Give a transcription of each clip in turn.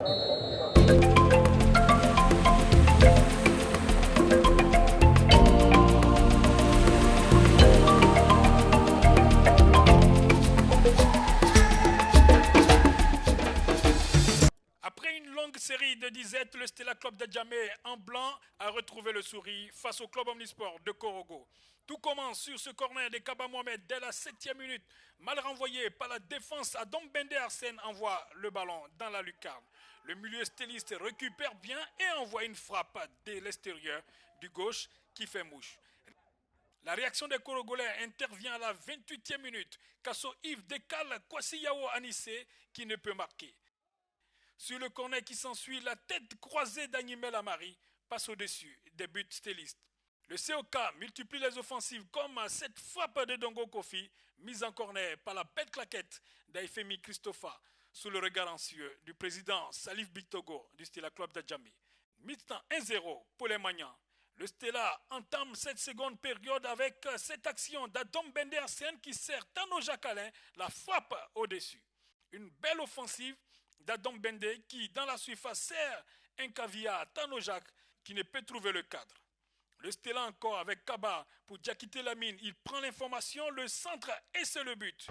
Après une longue série de disettes, le Stella Club d'Adjamé en blanc a retrouvé le sourire face au club omnisport de Korogo. Tout commence sur ce corner de Kaba Mohamed dès la 7e minute. Mal renvoyé par la défense, Adam Bende Arsène envoie le ballon dans la lucarne. Le milieu stéliste récupère bien et envoie une frappe de l'extérieur du gauche qui fait mouche. La réaction des Korogolais intervient à la 28e minute. Kasso Yves décale Kwasi Yao Anissé qui ne peut marquer. Sur le corner qui s'ensuit, la tête croisée d'Animel Amari passe au-dessus des buts stylistes. Le COK multiplie les offensives comme cette frappe de Dongo Kofi, mise en corner par la belle claquette d'Aifemi Christopha, sous le regard anxieux du président Salif Bictogo du Stella Club d'Adjamé. Mi-temps 1-0 pour les Magnans. Le Stella entame cette seconde période avec cette action d'Adam Bende Arsène qui sert Tano Jacalin la frappe au-dessus. Une belle offensive d'Adam Bende qui, dans la surface, sert un caviar à Tano Jacques qui ne peut trouver le cadre. Le Stella encore avec Kaba pour Diakité Lamine. Il prend l'information, le centre et c'est le but.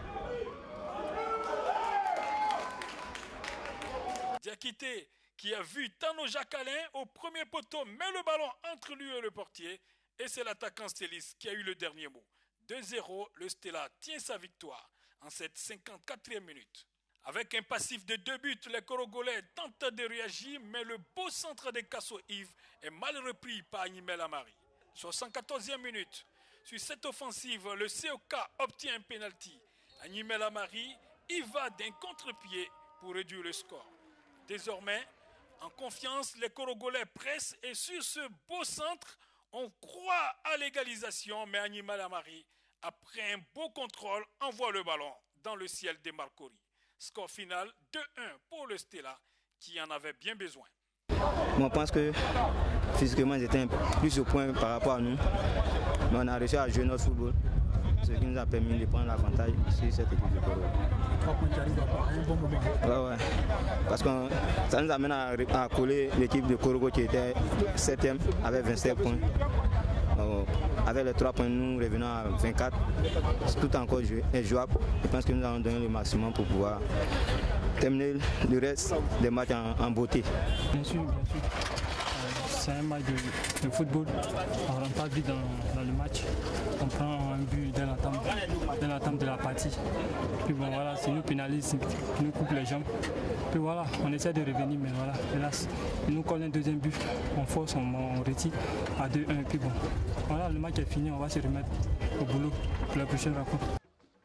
Diakité qui a vu Tano Jacalin au premier poteau met le ballon entre lui et le portier. Et c'est l'attaquant stéliste qui a eu le dernier mot. 2-0, le Stella tient sa victoire en cette 54e minute. Avec un passif de 2 buts, les Korogolais tentent de réagir, mais le beau centre de Kasso Yves est mal repris par Animel Amari. 74e minute, sur cette offensive, le COK obtient un pénalty. Animel Amari y va d'un contre-pied pour réduire le score. Désormais, en confiance, les Korogolais pressent et sur ce beau centre, on croit à l'égalisation, mais Animel Amari, après un beau contrôle, envoie le ballon dans le ciel des Marcory. Score final 2-1 pour le Stella qui en avait bien besoin. On pense que physiquement ils étaient plus au point par rapport à nous. Mais on a réussi à jouer notre football, ce qui nous a permis de prendre l'avantage sur cette équipe de Korogo. Ouais. Parce que ça nous amène à coller l'équipe de Korogo qui était 7e avec 27 points. Avec les 3 points, nous revenons à 24. C'est tout encore jouable. Je pense que nous allons donner le maximum pour pouvoir terminer le reste des matchs en beauté. Bien sûr. C'est un match de football. On ne rentre pas vite dans le match. On prend un but dès l'entame de la partie. Puis bon, voilà, c'est nous pénalistes qui nous coupent les jambes. Puis voilà, on essaie de revenir, mais voilà, hélas, ils nous collent un deuxième but. On force, on retire à 2-1. Puis bon, voilà, le match est fini. On va se remettre au boulot pour la prochaine rencontre.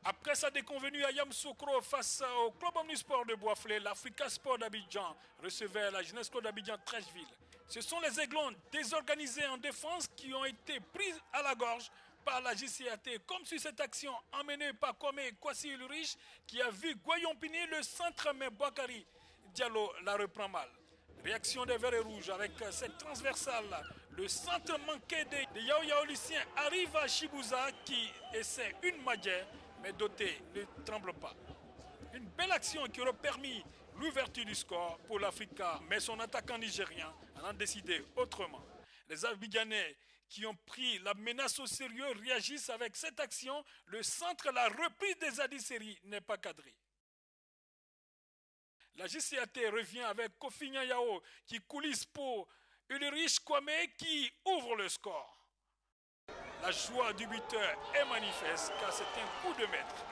Après sa déconvenue à Yamoussoukro face au club omnisport de Boisflé, l'Africa Sport d'Abidjan recevait la Jeunesse Club d'Abidjan Trècheville. Ce sont les Aiglons désorganisés en défense qui ont été pris à la gorge par la JCAT, comme sur cette action emmenée par Kwame Kwasi Ulrich qui a vu Goyon Pini le centre, mais Boakari Diallo la reprend mal. Réaction des Verts et Rouges avec cette transversale. Le centre manqué de Yao Yao Lucien arrive à Chibuza qui essaie une magière, mais Doté ne tremble pas. Une belle action qui aurait permis l'ouverture du score pour l'Africa, mais son attaquant nigérien en a décidé autrement. Les Abidjanais qui ont pris la menace au sérieux réagissent avec cette action. Le centre, la reprise des Adisseri n'est pas cadré. La JCAT revient avec Kofi Nyao qui coulisse pour Ulrich Kwame qui ouvre le score. La joie du buteur est manifeste car c'est un coup de maître.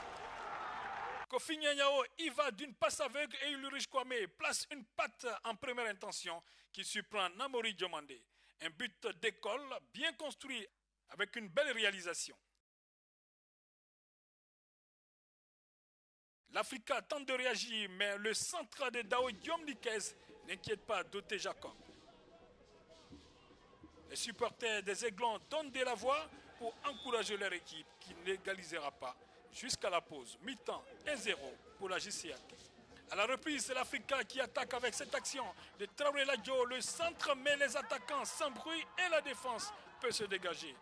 Kofi Nyao y va d'une passe aveugle et Ulrich Kwame place une patte en première intention qui surprend Namori Diomandé. Un but d'école bien construit avec une belle réalisation. L'Africa tente de réagir, mais le centre de Dao Diom Nikez n'inquiète pas Doté Jacob. Les supporters des Aiglons donnent de la voix pour encourager leur équipe qui n'égalisera pas jusqu'à la pause. Mi-temps 1-0 pour la JCAT. À la reprise, c'est l'Africa qui attaque avec cette action de Traoré Ladjo. Le centre met les attaquants sans bruit et la défense peut se dégager.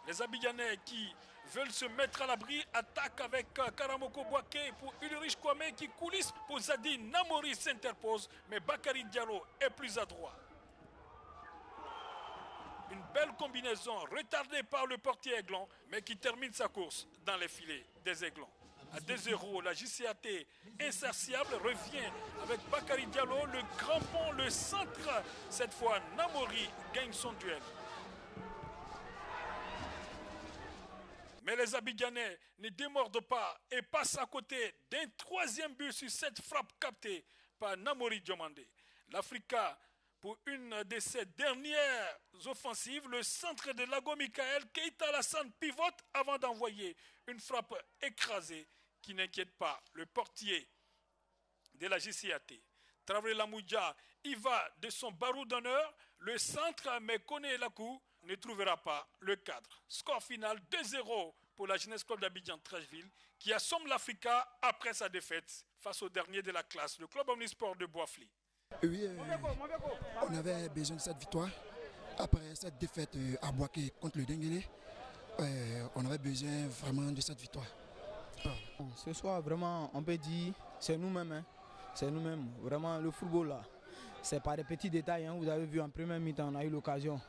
Les Abidjanais qui veulent se mettre à l'abri. Attaque avec Karamoko Boaké pour Ulrich Kwame qui coulisse pour Zadi. Namori s'interpose, mais Bakary Diallo est plus adroit. Une belle combinaison retardée par le portier Aiglon, mais qui termine sa course dans les filets des Aiglons. À 2-0, la JCAT insatiable revient avec Bakary Diallo, le crampon, le centre. Cette fois, Namori gagne son duel. Mais les Abidjanais ne démordent pas et passent à côté d'un troisième but sur cette frappe captée par Namori Diomandé. L'Africa, pour une de ses dernières offensives, le centre de Lago Michael, Keita Alassane pivote avant d'envoyer une frappe écrasée qui n'inquiète pas le portier de la JCAT. Traoré Lamoudia y va de son barreau d'honneur. Le centre, mais Koné Lakou ne trouvera pas le cadre. Score final 2-0 pour la Jeunesse Club d'Abidjan Trashville qui assomme l'Africa après sa défaite face au dernier de la classe, le club omnisport de Boisfly. Oui, on avait besoin de cette victoire. Après cette défaite à Boaké contre le Denguélé, on avait besoin vraiment de cette victoire. Ce soir, vraiment, on peut dire c'est nous-mêmes. Hein. C'est nous-mêmes. Vraiment, le football, là, c'est pas des petits détails. Hein. Vous avez vu en première mi-temps, on a eu l'occasion.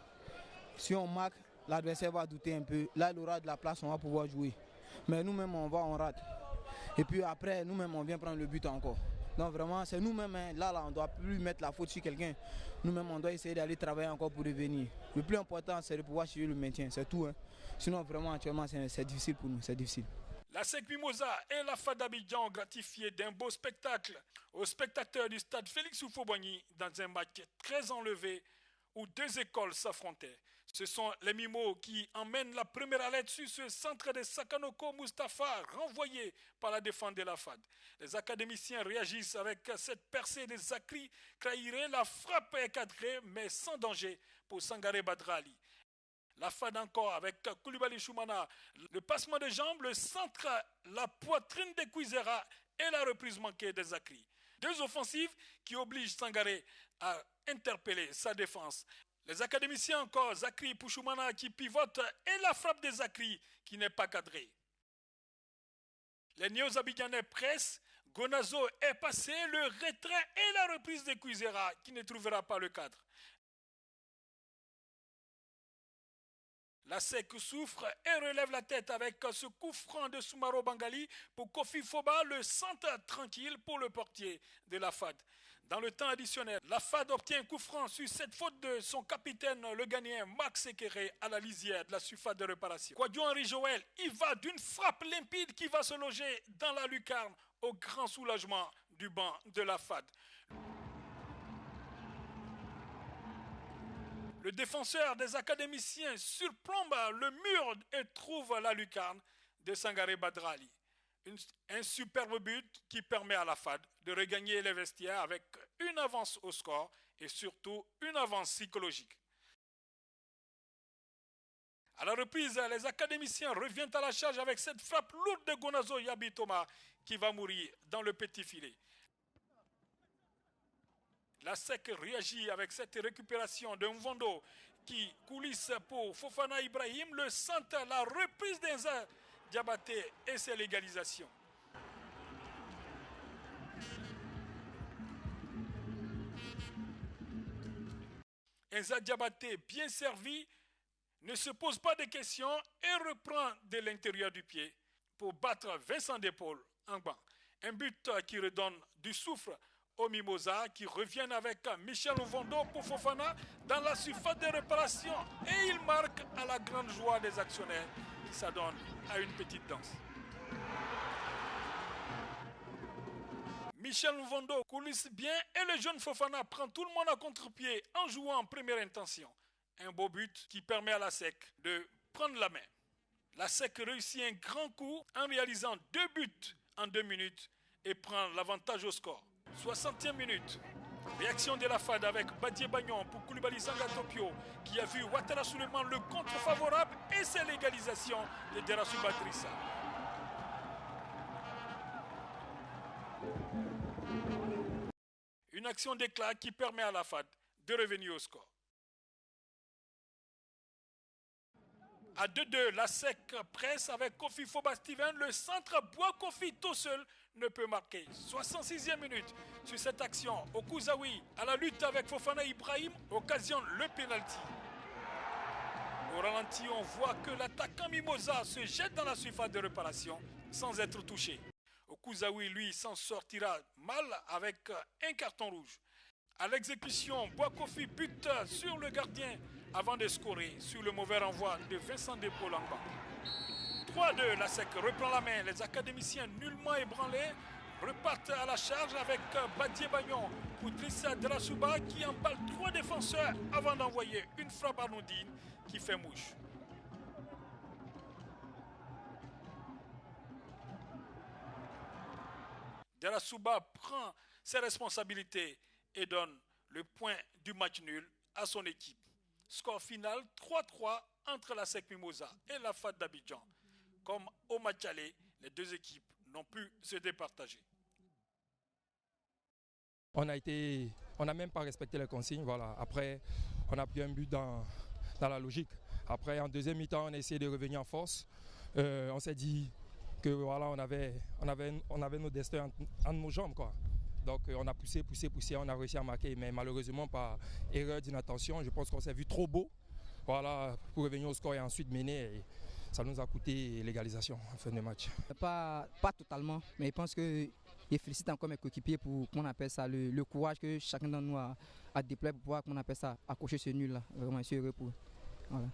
Si on marque, l'adversaire va douter un peu. Là, il aura de la place, on va pouvoir jouer. Mais nous-mêmes, on rate. Et puis après, nous-mêmes, on vient prendre le but encore. Donc vraiment, c'est nous-mêmes, hein. Là, on ne doit plus mettre la faute sur quelqu'un. Nous-mêmes, on doit essayer d'aller travailler encore pour revenir. Le plus important, c'est de pouvoir suivre le maintien, c'est tout. Hein. Sinon, vraiment, actuellement, c'est difficile pour nous, c'est difficile. La SEC Mimosa et la FAD d'Abidjan ont gratifié d'un beau spectacle aux spectateurs du stade Félix Houphouët-Boigny dans un match très enlevé où deux écoles s'affrontaient. Ce sont les Mimos qui emmènent la première alerte sur ce centre de Sakanoko Mustafa renvoyé par la défense de la FAD. Les académiciens réagissent avec cette percée de Zakri Kraïré. La frappe est cadrée mais sans danger pour Sangaré Badrali. La FAD encore avec Koulibaly Choumana. Le passement de jambes, le centre, la poitrine de Kwizera et la reprise manquée de Zakri. Deux offensives qui obligent Sangaré à interpeller sa défense. Les académiciens encore, Zakri Pouchoumana qui pivote et la frappe de Zakri qui n'est pas cadrée. Les Néo-Abidjanais pressent, Gonazo est passé, le retrait et la reprise de Kwizera qui ne trouvera pas le cadre. La SEC souffre et relève la tête avec ce coup franc de Soumaro Bangali pour Kofi Foba, le centre tranquille pour le portier de la FAD. Dans le temps additionnel, la FAD obtient un coup franc sur cette faute de son capitaine, le Ghanéen Max Sekere, à la lisière de la surface de réparation. Kwadjo Henri Joël, il va d'une frappe limpide qui va se loger dans la lucarne au grand soulagement du banc de la FAD. Le défenseur des académiciens surplombe le mur et trouve la lucarne de Sangaré Badrali. Un superbe but qui permet à la FAD de regagner les vestiaires avec une avance au score et surtout une avance psychologique. À la reprise, les académiciens reviennent à la charge avec cette frappe lourde de Gonazo Yabi Thomas qui va mourir dans le petit filet. La SEC réagit avec cette récupération de Mvondo qui coulisse pour Fofana Ibrahim, le centre, la reprise d'Enza Diabaté et c'est l'égalisation. Enza Diabaté, bien servi, ne se pose pas de questions et reprend de l'intérieur du pied pour battre Vincent Despaul en banc. Un but qui redonne du souffle au Mimosa qui reviennent avec Michel Mvondo pour Fofana dans la surface de réparation et il marque à la grande joie des actionnaires. Ça donne à une petite danse. Michel Mvondo coulisse bien et le jeune Fofana prend tout le monde à contre-pied en jouant en première intention. Un beau but qui permet à la SEC de prendre la main. La SEC réussit un grand coup en réalisant 2 buts en 2 minutes et prend l'avantage au score. 60e minute. Réaction de la FAD avec Badié Bagnon pour Koulibaly Sanga Topio qui a vu Ouattara Suleiman le contre favorable et c'est l'égalisation de Derassou Badrissa. Une action d'éclat qui permet à la FAD de revenir au score. À 2-2, la SEC presse avec Kofi Foba Steven. Le centre Bois Kofi tout seul ne peut marquer. 66e minute. Sur cette action, Okuzawi, à la lutte avec Fofana Ibrahim, occasionne le pénalty. Au ralenti, on voit que l'attaquant Mimosa se jette dans la surface de réparation sans être touché. Okuzawi, lui, s'en sortira mal avec un carton rouge. À l'exécution, Boakofi bute sur le gardien avant de scorer sur le mauvais renvoi de Vincent Depolangba. 3-2, la SEC reprend la main. Les académiciens nullement ébranlés repartent à la charge avec Badié Bagnon pour Trissa Drasuba qui emballe 3 défenseurs avant d'envoyer une frappe anodine qui fait mouche. Drasuba prend ses responsabilités et donne le point du match nul à son équipe. Score final 3-3 entre la SEC Mimosa et la FAT d'Abidjan. Comme au match aller, les deux équipes n'ont pu se départager. On n'a même pas respecté les consignes. Voilà. Après, on a pris un but dans la logique. Après, en deuxième mi-temps, on a essayé de revenir en force. On s'est dit que voilà, on avait nos destins entre nos jambes, quoi. Donc on a poussé, on a réussi à marquer, mais malheureusement par erreur d'inattention, je pense qu'on s'est vu trop beau, voilà, pour revenir au score et ensuite mener. Et ça nous a coûté l'égalisation en fin de match. Pas totalement, mais je pense que je félicite encore mes coéquipiers pour qu'on appelle ça le courage que chacun d'entre nous a déployé pour pouvoir qu'on appelle ça accrocher ce nul là. Vraiment, je suis heureux pour. Voilà.